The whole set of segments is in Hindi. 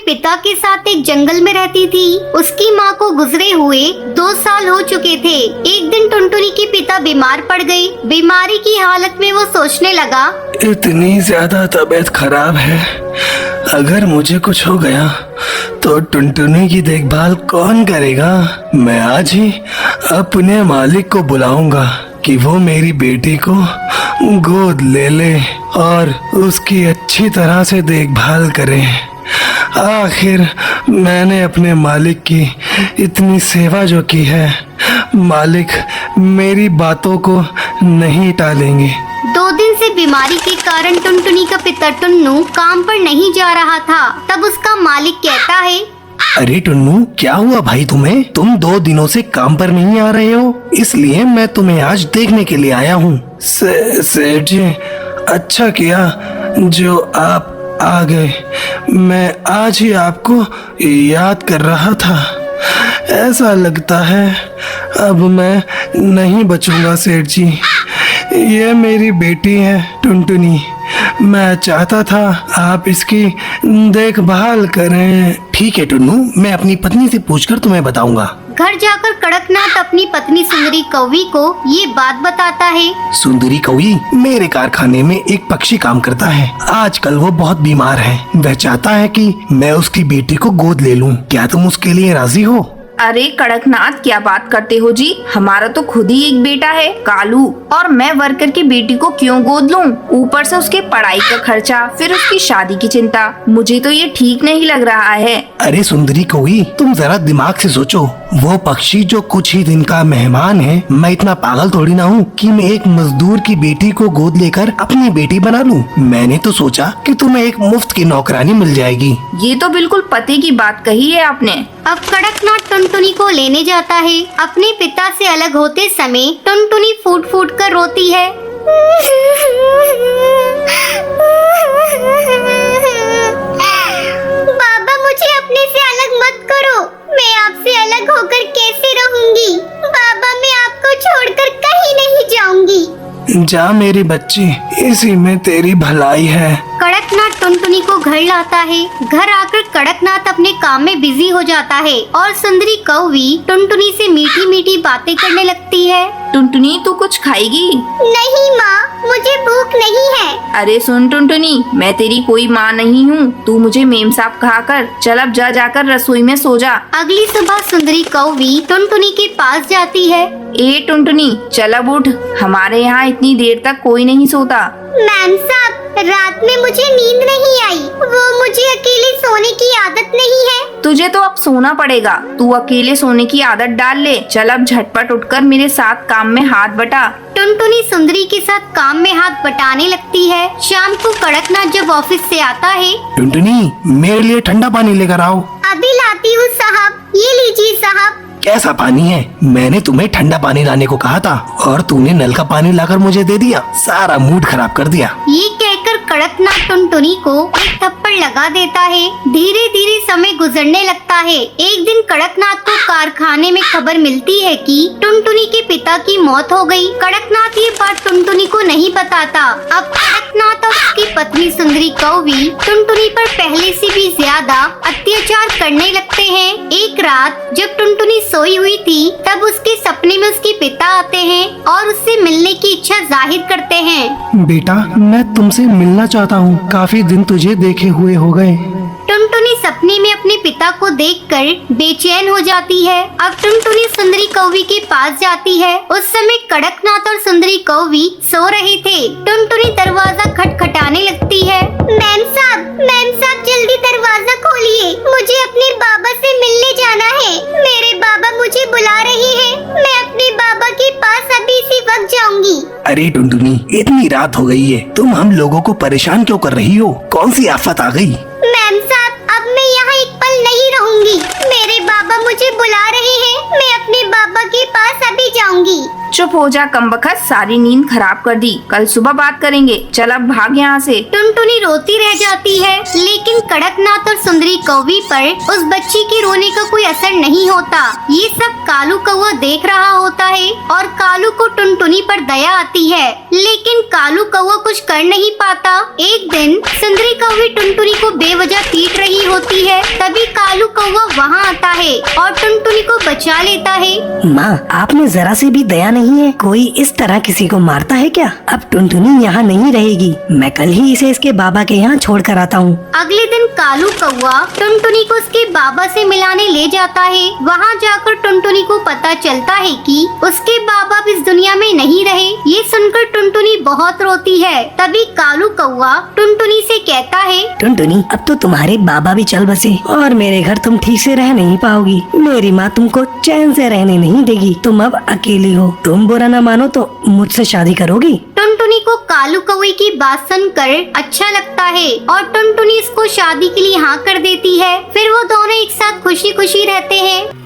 पिता के साथ एक जंगल में रहती थी। उसकी माँ को गुजरे हुए 2 साल हो चुके थे। एक दिन टुनटुनी के पिता बीमार पड़ गए। बीमारी की हालत में वो सोचने लगा, इतनी ज्यादा तबीयत खराब है, अगर मुझे कुछ हो गया तो टुनटुनी की देखभाल कौन करेगा। मैं आज ही अपने मालिक को बुलाऊंगा कि वो मेरी बेटी को गोद ले ले और उसकी अच्छी तरह से देखभाल करे। आखिर मैंने अपने मालिक की इतनी सेवा जो की है, मालिक मेरी बातों को नहीं टालेंगे। 2 दिन से बीमारी के कारण टुनटुनी का पिता टुन्नू काम पर नहीं जा रहा था। तब उसका मालिक कहता है, अरे टुन्नू, क्या हुआ भाई तुम्हें? तुम 2 दिनों से काम पर नहीं आ रहे हो, इसलिए मैं तुम्हें आज देखने के लिए आया हूँ। सेठ जी, अच्छा किया जो आप आ गए। मैं आज ही आपको याद कर रहा था। ऐसा लगता है अब मैं नहीं बचूंगा सेठ जी। ये मेरी बेटी है टुनटुनी। मैं चाहता था आप इसकी देखभाल करें। ठीक है टुन्नू, मैं अपनी पत्नी से पूछकर तुम्हें बताऊंगा। घर जाकर कड़कनाथ अपनी पत्नी सुंदरी कौवी को ये बात बताता है। सुंदरी कौवी, मेरे कारखाने में एक पक्षी काम करता है। आजकल वो बहुत बीमार है। वह चाहता है कि मैं उसकी बेटी को गोद ले लूं। क्या तुम उसके लिए राजी हो? अरे कड़कनाथ, क्या बात करते हो जी? हमारा तो खुद ही एक बेटा है कालू, और मैं वर्कर की बेटी को क्यों गोद लूं? ऊपर से उसके पढ़ाई का खर्चा, फिर उसकी शादी की चिंता। मुझे तो ये ठीक नहीं लग रहा है। अरे सुंदरी कौवी, तुम जरा दिमाग से सोचो। वो पक्षी जो कुछ ही दिन का मेहमान है, मैं इतना पागल थोड़ी ना हूँ कि मैं एक मजदूर की बेटी को गोद लेकर अपनी बेटी बना लूं। मैंने तो सोचा कि तुम्हें एक मुफ्त की नौकरानी मिल जाएगी। ये तो बिल्कुल पते की बात कही है आपने। अब कड़कनाथ टुनटुनी को लेने जाता है। अपने पिता से अलग होते समय टुनटुनी फूट फूट कर रोती है। बाबा, मुझे अपने से अलग मत करो। मैं आपसे अलग होकर कैसे रहूंगी? बाबा, मैं आपको छोड़कर कहीं नहीं जाऊंगी। जा मेरी बच्ची, इसी में तेरी भलाई है। कड़कनाथ टुनटुनी को घर लाता है। घर आकर कड़कनाथ अपने काम में बिजी हो जाता है और सुंदरी कौवी टुनटुनी से मीठी मीठी बातें करने लगती है। टुनटुनी, तू कुछ खाएगी? नहीं माँ, मुझे भूख नहीं है। अरे सुन टुनटुनी, मैं तेरी कोई माँ नहीं हूँ। तू मुझे मेम साहब कहा कर। चल अब जा जाकर रसोई में सो जा। अगली सुबह सुंदरी कौवी टुनटुनी के पास जाती है। ए टुनटुनी, चल अब उठ। हमारे यहाँ इतनी देर तक कोई नहीं सोता। मैम साहब, रात में मुझे नींद नहीं आई। वो मुझे अकेले सोने की आदत नहीं है। तुझे तो अब सोना पड़ेगा। तू अकेले सोने की आदत डाल ले। चल अब झटपट उठकर मेरे साथ काम में हाथ बटा। टुनटुनी सुंदरी के साथ काम में हाथ बटाने लगती है। शाम को कड़कनाथ जब ऑफिस से आता है, टुनटुनी, मेरे लिए ठंडा पानी लेकर आओ। अभी लाती हूँ साहब। ये लीजिए साहब। कैसा पानी है? मैंने तुम्हें ठंडा पानी लाने को कहा था और तूने नल का पानी लाकर मुझे दे दिया। सारा मूड खराब कर दिया। ये कहकर कड़कनाथ टुनटुनी को एक थप्पड़ लगा देता है। धीरे धीरे समय गुजरने लगता है। एक दिन कड़कनाथ को कारखाने में खबर मिलती है कि टुनटुनी के पिता की मौत हो गई। कड़कनाथ ये बात टुनटुनी को नहीं बताता। अब कड़कनाथ और उसकी पत्नी सुंदरी कौवी टुनटुनी पर पहले से भी ज्यादा अत्याचार करने लगते हैं। एक रात जब टुनटुनी सोई हुई थी, तब उसके सपने में उसके पिता आते हैं और उससे मिलने की इच्छा जाहिर करते हैं। बेटा, मैं तुमसे मिलना चाहता हूँ। काफी दिन तुझे देखे हुए हो गए। टुनटुनी सपने में अपने पिता को देखकर बेचैन हो जाती है। अब टुनटुनी सुंदरी कौवी के पास जाती है। उस समय कड़कनाथ और सुंदरी कौवी सो रहे थे। टुनटुनी दरवाजा खटखटाने लगती है। मैम साहब, जल्दी दरवाजा खोलिए। मुझे अपने बाबा से मिलने जाना है। मेरे बाबा मुझे बुला रहे हैं। मैं अपने बाबा के पास अभी इसी वक्त जाऊंगी। अरे टुनटुनी, इतनी रात हो गई है, तुम हम लोगों को परेशान क्यों कर रही हो? कौन सी आफत आ गई? मैम साहब, अब मैं यहाँ एक पल नहीं रहूंगी। मेरे बाबा मुझे बुला रहे हैं। मैं अपने बाबा के पास अभी जाऊंगी। चुप हो जा कमबख्त, सारी नींद खराब कर दी। कल सुबह बात करेंगे, चल अब भाग यहाँ से। टुनटुनी रोती रह जाती है, लेकिन कड़कनाथ और सुंदरी कौवी पर उस बच्ची के रोने का कोई असर नहीं होता। ये सब कालू कौवा देख रहा होता है और कालू को टुनटुनी पर दया आती है, लेकिन कालू कौवा कुछ कर नहीं पाता। एक दिन सुंदरी कौवी टुनटुनी को बेवजह पीट रही होती है, तभी कालू कौवा वहाँ आता है और टुनटुनी को बचा लेता है। माँ, आप में जरा सी भी दया नहीं है? कोई इस तरह किसी को मारता है क्या? अब टुनटुनी यहाँ नहीं रहेगी, मैं कल ही इसे इसके बाबा के यहाँ छोड़ कर आता हूँ। अगले दिन कालू कौवा टुनटुनी को उसके बाबा से मिलाने ले जाता है। वहाँ जाकर टुनटुनी को पता चलता है कि उसके बाबा अब इस दुनिया में नहीं रहे। ये सुनकर टुनटुनी बहुत रोती है। तभी कालू कौवा टुनटुनी से कहता है, टुनटुनी, अब तो तुम्हारे बाबा भी चल बसे और मेरे घर तुम ठीक से रह नहीं पाओगी। मेरी माँ तुमको चैन से रहने नहीं देगी। तुम अब अकेली हो। तुम बुरा न मानो तो मुझसे शादी करोगी? टुनटुनी को कालू कौवे की बात सुनकर अच्छा लगता है और टुनटुनी इसको शादी के लिए हाँ कर देती है। फिर वो दोनों एक साथ खुशी खुशी रहते हैं।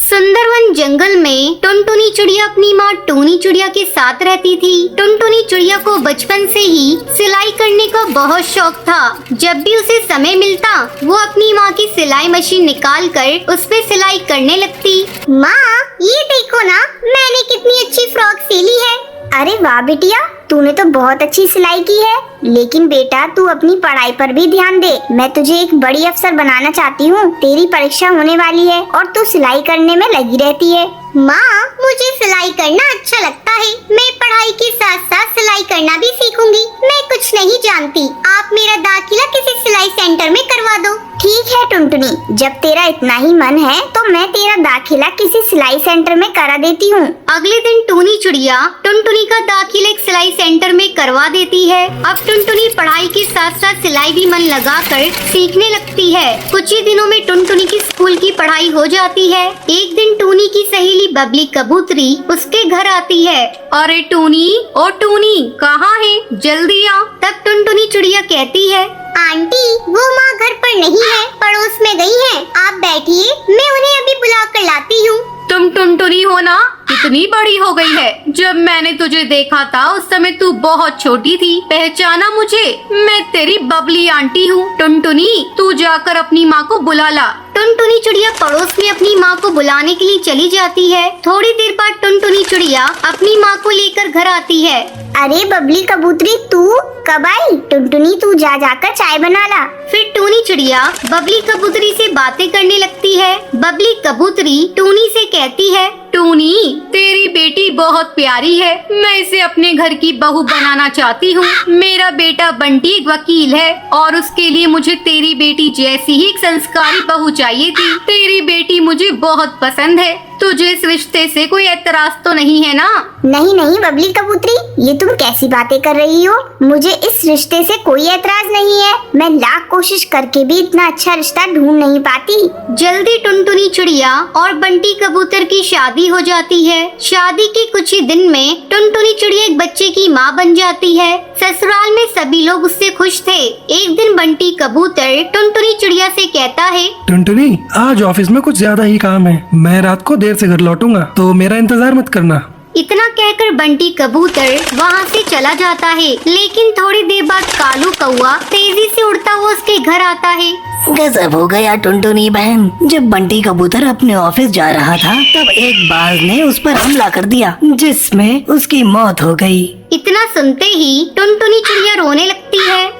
सुंदरवन जंगल में टुनटुनी चिड़िया अपनी माँ टूनी चिड़िया के साथ रहती थी। टुनटुनी चिड़िया को बचपन से ही सिलाई करने का बहुत शौक था। जब भी उसे समय मिलता वो अपनी माँ की सिलाई मशीन निकाल कर उस पे सिलाई करने लगती। माँ, ये देखो ना, मैंने कितनी अच्छी फ्रॉक सिली है। अरे वाह बिटिया, तूने तो बहुत अच्छी सिलाई की है। लेकिन बेटा, तू अपनी पढ़ाई पर भी ध्यान दे। मैं तुझे एक बड़ी अफसर बनाना चाहती हूँ। तेरी परीक्षा होने वाली है और तू सिलाई करने में लगी रहती है। माँ, मुझे सिलाई करना अच्छा लगता है। मैं पढ़ाई के साथ साथ सिलाई करना भी सीखूंगी। मैं कुछ नहीं जानती। आप मेरा दाखिला किसी सिलाई सेंटर में करवा दो। ठीक है टुनटुनी, जब तेरा इतना ही मन है तो मैं तेरा दाखिला किसी सिलाई सेंटर में करा देती हूँ। अगले दिन टूनी चिड़िया टुनटुनी का दाखिला एक सिलाई सेंटर में करवा देती है। अब टुनटुनी पढ़ाई के साथ साथ सिलाई भी मन लगाकर सीखने लगती है। कुछ ही दिनों में टुनटुनी की स्कूल की पढ़ाई हो जाती है। एक दिन टूनी की सहेली बबली कबूतरी उसके घर आती है। अरे टूनी, ओ टूनी, कहाँ है? जल्दी आ। तब टुनटुनी चिड़िया कहती है, आंटी, वो माँ घर पर नहीं है, पड़ोस में गई है। आप बैठिए, मैं उन्हें अभी बुला कर लाती हूँ। तुम टुनटुनी हो ना? कितनी बड़ी हो गई है। जब मैंने तुझे देखा था उस समय तू बहुत छोटी थी। पहचाना मुझे? मैं तेरी बबली आंटी हूँ। टुनटुनी, तू जाकर अपनी माँ को बुला ला। टुनटुनी चिड़िया पड़ोस में अपनी माँ को बुलाने के लिए चली जाती है। थोड़ी देर बाद टुनटुनी चिड़िया अपनी माँ को लेकर घर आती है। अरे बबली कबूतरी, तू कब आई? टुनटुनी, तू जाकर चाय बना ला। फिर टूनी चिड़िया बबली कबूतरी से बातें करने लगती है। बबली कबूतरी टूनी से कहती है, टूनी, तेरी बेटी बहुत प्यारी है। मैं इसे अपने घर की बहू बनाना चाहती हूँ। मेरा बेटा बंटी एक वकील है और उसके लिए मुझे तेरी बेटी जैसी ही एक संस्कारी बहू चाहिए थी। तेरी बेटी मुझे बहुत पसंद है। तुझे इस रिश्ते से कोई एतराज तो नहीं है ना? नहीं नहीं बबली कबूतरी, ये तुम कैसी बातें कर रही हो? मुझे इस रिश्ते से कोई एतराज नहीं है। मैं लाख कोशिश करके भी इतना अच्छा रिश्ता ढूंढ नहीं पाती। जल्दी टुनटुनी चिड़िया और बंटी कबूतर की शादी हो जाती है। शादी के कुछ ही दिन में टुनटुनी चिड़िया एक बच्चे की माँ बन जाती है। ससुराल में सभी लोग उससे खुश थे। एक दिन बंटी कबूतर टुनटुनी चिड़िया से कहता है, टुनटुनी, आज ऑफिस में कुछ ज्यादा ही काम है। मैं रात को देर से घर लौटूंगा, तो मेरा इंतजार मत करना। इतना कहकर बंटी कबूतर वहाँ से चला जाता है। लेकिन थोड़ी देर बाद कालू कौवा तेजी से उड़ता हुआ उसके घर आता है। गजब हो गया टुनटुनी बहन। जब बंटी कबूतर अपने ऑफिस जा रहा था तब एक बाज ने उस पर हमला कर दिया, जिसमें उसकी मौत हो गई। इतना सुनते ही टुनटुनी चिड़िया रोने लगती है।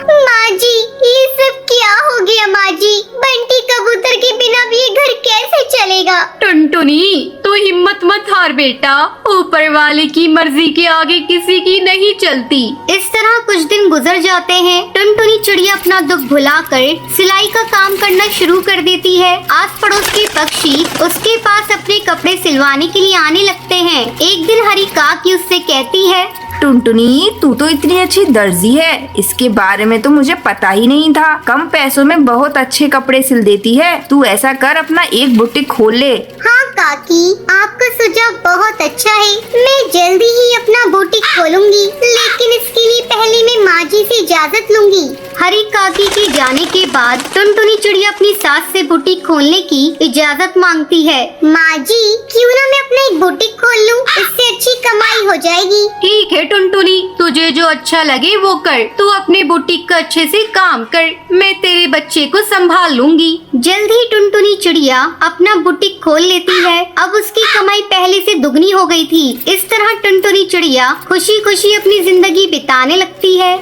माँ जी, ये सब क्या हो गया? माँ जी, बंटी कबूतर के बिना भी ये घर कैसे चलेगा? टुनटुनी, तू हिम्मत मत हार बेटा। ऊपर वाले की मर्जी के आगे किसी की नहीं चलती। इस तरह कुछ दिन गुजर जाते हैं। टुनटुनी चिड़िया अपना दुख भुलाकर सिलाई का काम करना शुरू कर देती है। आस पड़ोस के पक्षी उसके पास अपने कपड़े सिलवाने के लिए आने लगते हैं। एक दिन हरी काकी उससे कहती है, टुनटुनी, तू तो इतनी अच्छी दर्जी है, इसके बारे में तो मुझे पता ही नहीं था। कम पैसों में बहुत अच्छे कपड़े सिल देती है। तू ऐसा कर, अपना एक बुटीक खोल ले। हाँ काकी, आपका सुझाव बहुत अच्छा है। मैं जल्दी ही अपना बुटीक खोलूंगी, लेकिन इसके लिए पहले मैं माँ जी से इजाजत लूंगी। हरी काकी के जाने के बाद टुनटुनी चिड़िया अपनी सास से बुटीक खोलने की इजाजत मांगती है। माँ जी, क्यों ना मैं अपना एक बुटीक खोल लूं? इससे अच्छी कमाई हो जाएगी। ठीक है टुनटुनी, तुझे जो अच्छा लगे वो कर। तू अपने बुटीक का अच्छे से काम कर, मैं तेरे बच्चे को संभाल लूंगी। जल्द ही टुनटुनी चिड़िया अपना बुटीक खोल लेती है। अब उसकी कमाई पहले से दुगनी हो गई थी। इस तरह टुनटुनी चिड़िया खुशी खुशी अपनी जिंदगी बिताने लगती है।